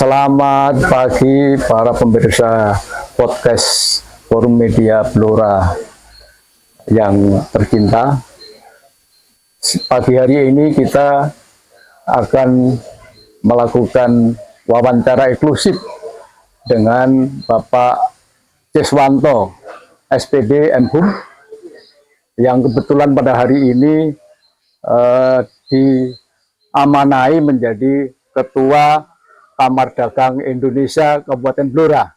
Selamat pagi para pemirsa podcast Forum Media Blora yang tercinta. Pagi hari ini kita akan melakukan wawancara eksklusif dengan Bapak Ciswanto, SPD Menhub, yang kebetulan pada hari ini diamanai menjadi Ketua Kamar Dagang Indonesia Kabupaten Blora,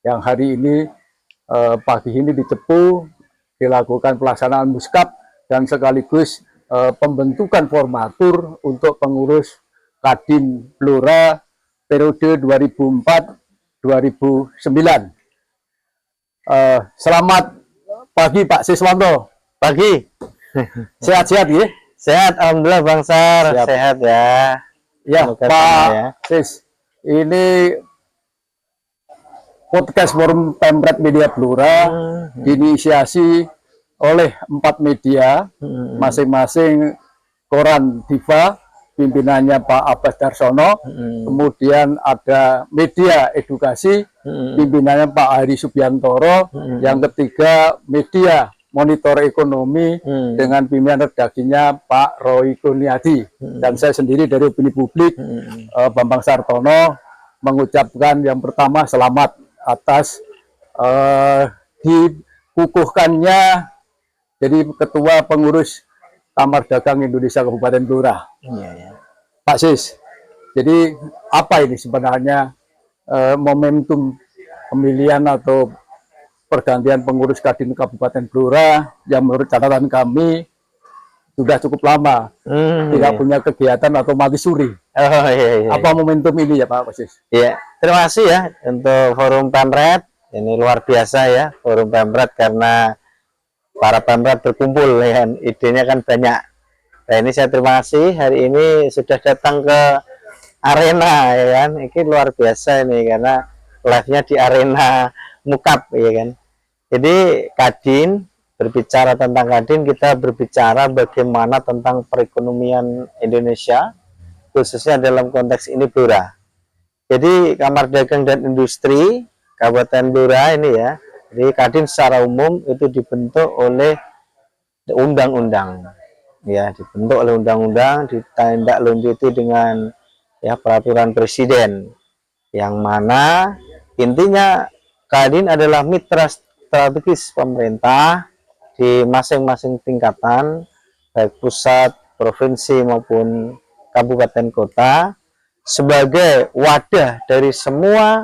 yang hari ini pagi ini di Cepu dilakukan pelaksanaan muskap dan sekaligus pembentukan formatur untuk pengurus Kadin Blora periode 2004-2009. Selamat pagi Pak Ciswanto. Pagi. Sehat-sehat ya? Sehat, alhamdulillah Bang Sar. Sehat ya. Ya, Pak Cis. Ini podcast Forum Pemret Media Blora diinisiasi oleh 4 media, masing-masing koran Diva, pimpinannya Pak Abbas Darsono, kemudian ada media edukasi, pimpinannya Pak Hari Subiantoro, yang ketiga media Monitor Ekonomi dengan pimpinan redaksinya Pak Roy Kurniadi, dan saya sendiri dari Opini Publik, Bambang Sartono, mengucapkan yang pertama selamat atas dikukuhkannya jadi Ketua Pengurus Kamar Dagang Indonesia Kabupaten Blora. Pak Sis, jadi apa ini sebenarnya momentum pemilihan atau pergantian pengurus Kadin Kabupaten Blora yang menurut catatan kami sudah cukup lama tidak punya kegiatan atau mati suri. Apa momentum ini ya Pak Sis? Iya, terima kasih ya untuk Forum Pemret. Ini luar biasa ya Forum Pemret, karena para Pemret berkumpul ya, idenya kan banyak. Nah, ini saya terima kasih hari ini sudah datang ke arena ya kan. Ini luar biasa ini karena live-nya di arena Mukap ya kan. Jadi Kadin, berbicara tentang Kadin, kita berbicara bagaimana tentang perekonomian Indonesia, khususnya dalam konteks ini Blora. Jadi Kamar Dagang dan Industri Kabupaten Blora ini ya, jadi Kadin secara umum itu dibentuk oleh undang-undang, ya dibentuk oleh undang-undang, ditindaklanjuti dengan ya peraturan presiden, yang mana intinya Kadin adalah mitra strategis pemerintah di masing-masing tingkatan, baik pusat, provinsi maupun kabupaten kota, sebagai wadah dari semua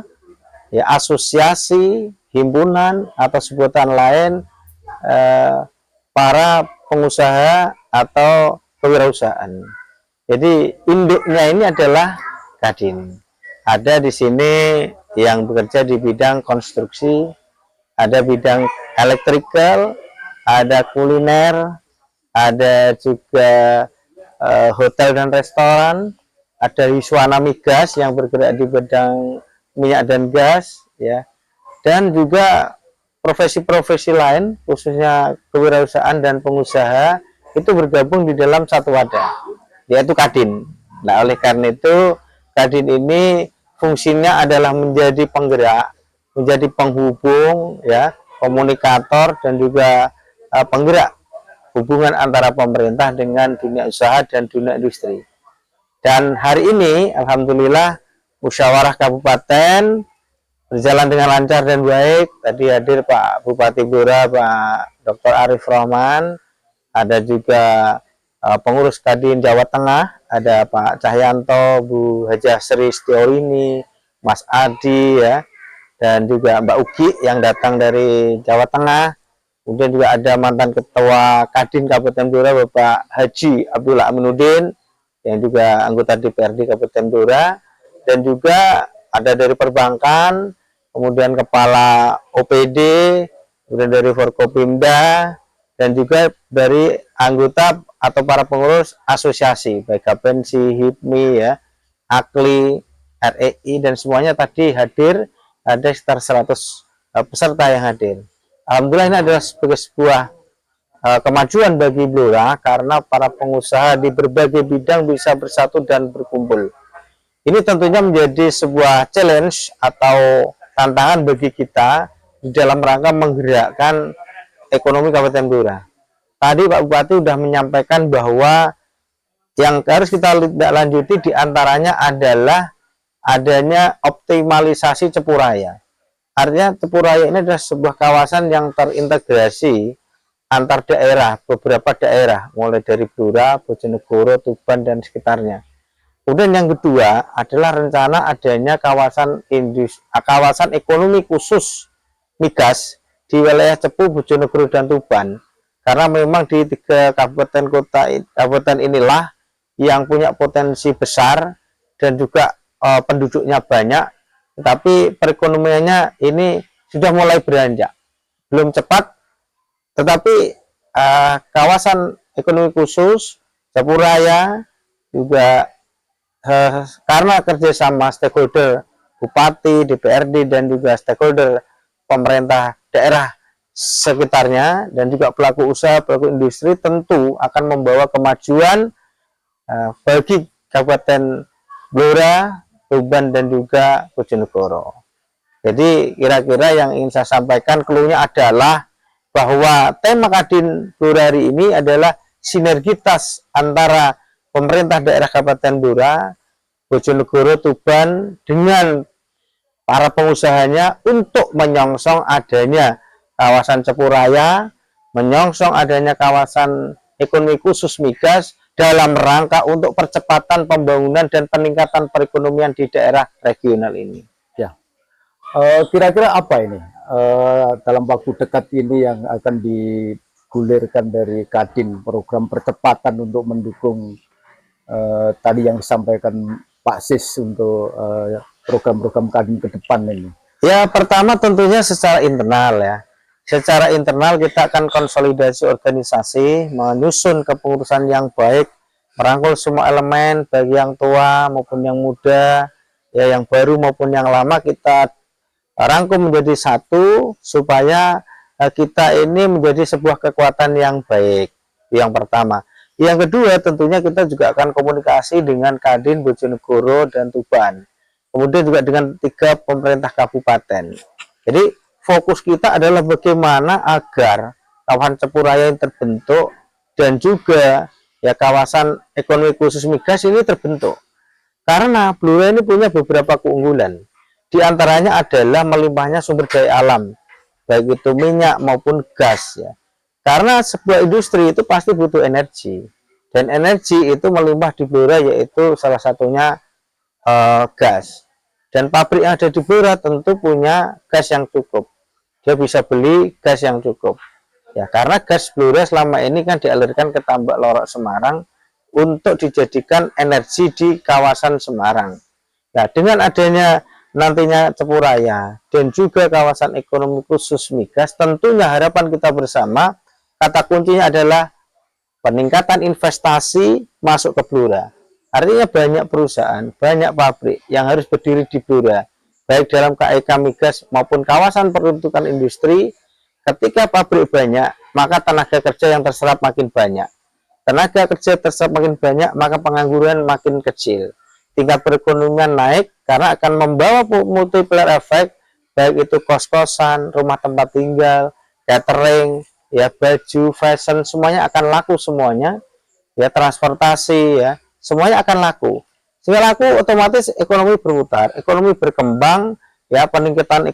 ya asosiasi, himpunan atau sebutan lain para pengusaha atau kewirausahaan. Jadi induknya ini adalah Kadin. Ada di sini yang bekerja di bidang konstruksi, ada bidang elektrikal, ada kuliner, ada juga hotel dan restoran, ada Wiswana Migas yang bergerak di bidang minyak dan gas, ya, dan juga profesi-profesi lain, khususnya kewirausahaan dan pengusaha, itu bergabung di dalam satu wadah, yaitu Kadin. Nah, oleh karena itu Kadin ini fungsinya adalah menjadi penggerak, menjadi penghubung, ya, komunikator, dan juga penggerak hubungan antara pemerintah dengan dunia usaha dan dunia industri. Dan hari ini alhamdulillah musyawarah kabupaten berjalan dengan lancar dan baik. Tadi hadir Pak Bupati Blora, Pak Dr. Arif Rahman, ada juga pengurus Kadin Jawa Tengah, ada Pak Cahyanto, Bu Hajah Sri Setiorini, Mas Adi, ya, dan juga Mbak Ugi yang datang dari Jawa Tengah. Kemudian juga ada mantan Ketua Kadin Kabupaten Blora, Bapak Haji Abdullah Aminuddin, yang juga anggota DPRD Kabupaten Blora, dan juga ada dari perbankan, kemudian Kepala OPD, kemudian dari Forkopimda, dan juga dari anggota atau para pengurus asosiasi, baik Gapensi, HIPMI, ya, AKLI, REI, dan semuanya tadi hadir. Ada sekitar 100 peserta yang hadir. Alhamdulillah ini adalah sebagai sebuah kemajuan bagi Blora, karena para pengusaha di berbagai bidang bisa bersatu dan berkumpul. Ini tentunya menjadi sebuah challenge atau tantangan bagi kita di dalam rangka menggerakkan ekonomi Kabupaten Blora. Tadi Pak Bupati sudah menyampaikan bahwa yang harus kita tindak lanjuti diantaranya adalah adanya optimalisasi Cepuraya. Artinya Cepuraya ini adalah sebuah kawasan yang terintegrasi antar daerah, beberapa daerah, mulai dari Blora, Bojonegoro, Tuban, dan sekitarnya. Kemudian yang kedua adalah rencana adanya kawasan ekonomi khusus migas di wilayah Cepu, Bojonegoro, dan Tuban. Karena memang di 3 kabupaten inilah yang punya potensi besar dan juga penduduknya banyak, tetapi perekonomiannya ini sudah mulai beranjak. Belum cepat, tetapi kawasan ekonomi khusus Cepuraya juga karena kerjasama stakeholder Bupati, DPRD, dan juga stakeholder pemerintah daerah sekitarnya dan juga pelaku usaha, pelaku industri tentu akan membawa kemajuan bagi Kabupaten Blora, Tuban, dan juga Bojonegoro. Jadi kira-kira yang ingin saya sampaikan clue-nya adalah bahwa tema Kadin Blora hari ini adalah sinergitas antara pemerintah daerah Kabupaten Blora, Bojonegoro, Tuban dengan para pengusahanya untuk menyongsong adanya kawasan Cepuraya, menyongsong adanya kawasan ekonomi khusus migas dalam rangka untuk percepatan pembangunan dan peningkatan perekonomian di daerah regional ini. Ya, kira-kira apa ini dalam waktu dekat ini yang akan digulirkan dari Kadin, program percepatan untuk mendukung tadi yang disampaikan Pak Sis untuk program-program Kadin ke depan ini? Ya, pertama tentunya secara internal ya. Secara internal kita akan konsolidasi organisasi, menyusun kepengurusan yang baik, merangkul semua elemen, baik yang tua maupun yang muda, ya yang baru maupun yang lama, kita rangkum menjadi satu supaya kita ini menjadi sebuah kekuatan yang baik. Yang pertama. Yang kedua, tentunya kita juga akan komunikasi dengan Kadin Bojonegoro dan Tuban. Kemudian juga dengan 3 pemerintah kabupaten. Jadi fokus kita adalah bagaimana agar kawasan Cepuraya yang terbentuk dan juga ya kawasan ekonomi khusus migas ini terbentuk. Karena Blora ini punya beberapa keunggulan. Di antaranya adalah melimpahnya sumber daya alam, baik itu minyak maupun gas ya. Karena sebuah industri itu pasti butuh energi. Dan energi itu melimpah di Blora, yaitu salah satunya gas. Dan pabrik yang ada di Blora tentu punya gas yang cukup. Dia bisa beli gas yang cukup. Ya, karena gas Blora selama ini kan dialirkan ke Tambak Lorok Semarang untuk dijadikan energi di kawasan Semarang. Nah, dengan adanya nantinya Cepuraya dan juga kawasan ekonomi khusus migas, tentunya harapan kita bersama, kata kuncinya adalah peningkatan investasi masuk ke Blora. Artinya banyak perusahaan, banyak pabrik yang harus berdiri di Blora, baik dalam KEK migas maupun kawasan peruntukan industri. Ketika pabrik banyak, maka tenaga kerja yang terserap makin banyak. Tenaga kerja terserap makin banyak, maka pengangguran makin kecil. Tingkat perekonomian naik karena akan membawa multiplier effect, baik itu kos-kosan, rumah tempat tinggal, catering, ya baju, fashion, semuanya akan laku semuanya. Ya transportasi, ya semuanya akan laku. Sehingga laku, otomatis ekonomi berputar, ekonomi berkembang, ya peningkatan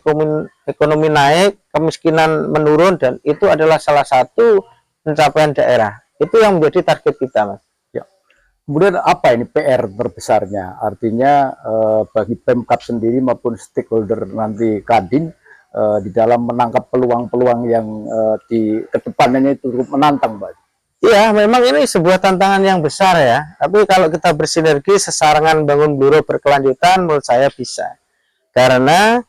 ekonomi naik, kemiskinan menurun, dan itu adalah salah satu pencapaian daerah. Itu yang menjadi target kita, Mas. Ya. Kemudian apa ini PR terbesarnya? Artinya bagi Pemkab sendiri maupun stakeholder nanti Kadin di dalam menangkap peluang-peluang yang di kedepannya itu cukup menantang, Pak. Iya, memang ini sebuah tantangan yang besar ya. Tapi kalau kita bersinergi, sesarangan bangun Blora berkelanjutan, menurut saya bisa. Karena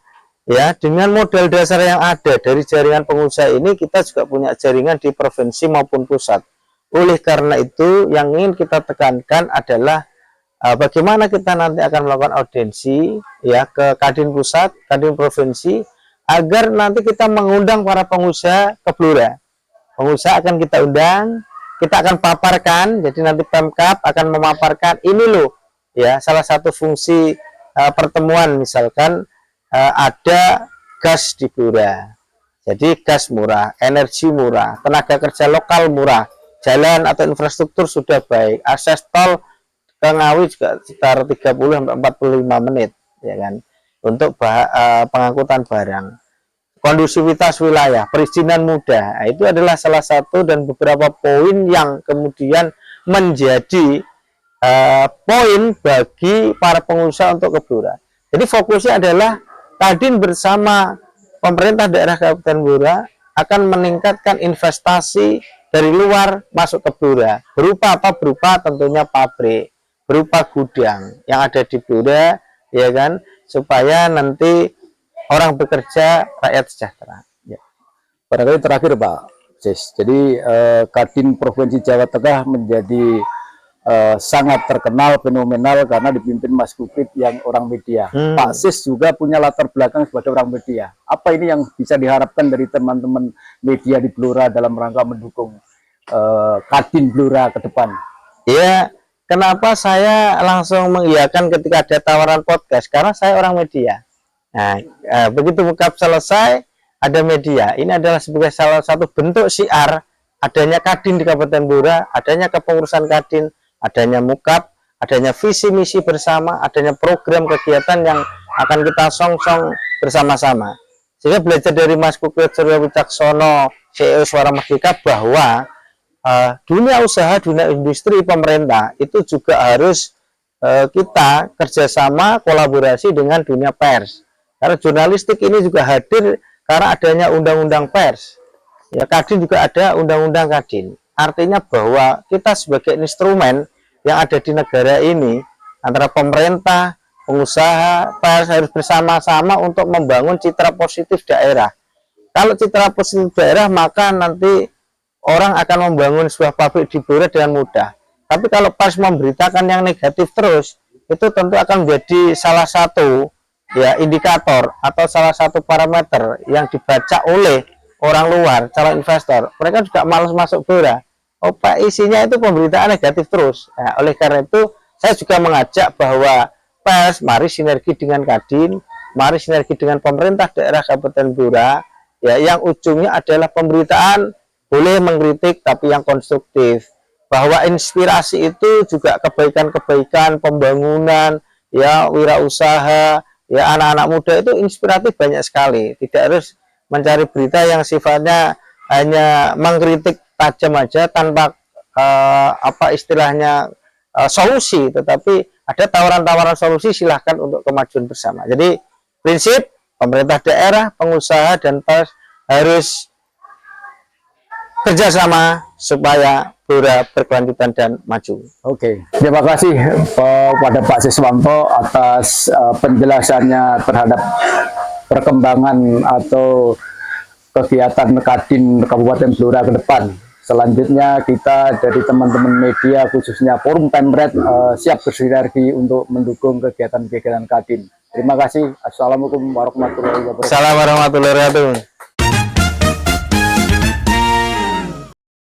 ya dengan modal dasar yang ada dari jaringan pengusaha ini, kita juga punya jaringan di provinsi maupun pusat. Oleh karena itu, yang ingin kita tekankan adalah bagaimana kita nanti akan melakukan audiensi ya ke Kadin pusat, Kadin provinsi, agar nanti kita mengundang para pengusaha ke Blora. Pengusaha akan kita undang, kita akan paparkan, jadi nanti Pemkab akan memaparkan, ini loh ya salah satu fungsi pertemuan misalkan ada gas di Blora. Jadi gas murah, energi murah, tenaga kerja lokal murah, jalan atau infrastruktur sudah baik, akses tol ke Ngawi juga sekitar 30-45 menit, ya kan, untuk pengangkutan barang. Kondusivitas wilayah, perizinan mudah, nah, itu adalah salah satu dan beberapa poin yang kemudian menjadi poin bagi para pengusaha untuk ke Blora. Jadi fokusnya adalah Kadin bersama pemerintah daerah Kabupaten Blora akan meningkatkan investasi dari luar masuk ke Blora. Berupa apa? Berupa tentunya pabrik, berupa gudang yang ada di Blora, ya kan, supaya nanti orang bekerja, rakyat sejahtera. Ya. Barangkali terakhir Pak Sis, jadi Kadin Provinsi Jawa Tengah menjadi sangat terkenal, fenomenal karena dipimpin Mas Kuprit yang orang media. Pak Sis juga punya latar belakang sebagai orang media. Apa ini yang bisa diharapkan dari teman-teman media di Blora dalam rangka mendukung Kadin Blora ke depan? Ya, kenapa saya langsung mengiyakan ketika ada tawaran podcast? Karena saya orang media. Nah, begitu buka selesai, ada media. Ini adalah sebagai salah satu bentuk syiar adanya Kadin di Kabupaten Blora, adanya kepengurusan Kadin, adanya mukab, adanya visi misi bersama, adanya program kegiatan yang akan kita song-song bersama-sama. Sehingga belajar dari Mas Kuprit Surya Wicaksono, CEO Suara Merdeka, bahwa dunia usaha, dunia industri, pemerintah itu juga harus kita kerjasama, kolaborasi dengan dunia pers. Karena jurnalistik ini juga hadir karena adanya undang-undang pers. Ya, Kadin juga ada undang-undang Kadin. Artinya bahwa kita sebagai instrumen yang ada di negara ini, antara pemerintah, pengusaha, pers harus bersama-sama untuk membangun citra positif daerah. Kalau citra positif daerah, maka nanti orang akan membangun sebuah pabrik di Blora dengan mudah. Tapi kalau pers memberitakan yang negatif terus, itu tentu akan menjadi salah satu ya indikator atau salah satu parameter yang dibaca oleh orang luar, calon investor. Mereka juga malas masuk Blora. Oh Pak, isinya itu pemberitaan negatif terus. Nah, oleh karena itu saya juga mengajak bahwa pers mari sinergi dengan Kadin, mari sinergi dengan pemerintah daerah Kabupaten Blora, ya, yang ujungnya adalah pemberitaan boleh mengkritik tapi yang konstruktif. Bahwa inspirasi itu juga kebaikan-kebaikan, pembangunan, ya, wirausaha, ya, anak-anak muda itu inspiratif banyak sekali. Tidak harus mencari berita yang sifatnya hanya mengkritik tajam aja tanpa apa istilahnya solusi, tetapi ada tawaran-tawaran solusi, silahkan untuk kemajuan bersama. Jadi prinsip pemerintah daerah, pengusaha dan pers harus kerjasama supaya Blora berkelanjutan dan maju. Oke, terima kasih kepada Pak Siswanto atas penjelasannya terhadap perkembangan atau kegiatan Kadin Kabupaten Blora ke depan. Selanjutnya kita dari teman-teman media khususnya Forum Pemret siap bersinergi untuk mendukung kegiatan-kegiatan Kadin. Terima kasih. Assalamualaikum warahmatullahi wabarakatuh. Assalamualaikum warahmatullahi wabarakatuh.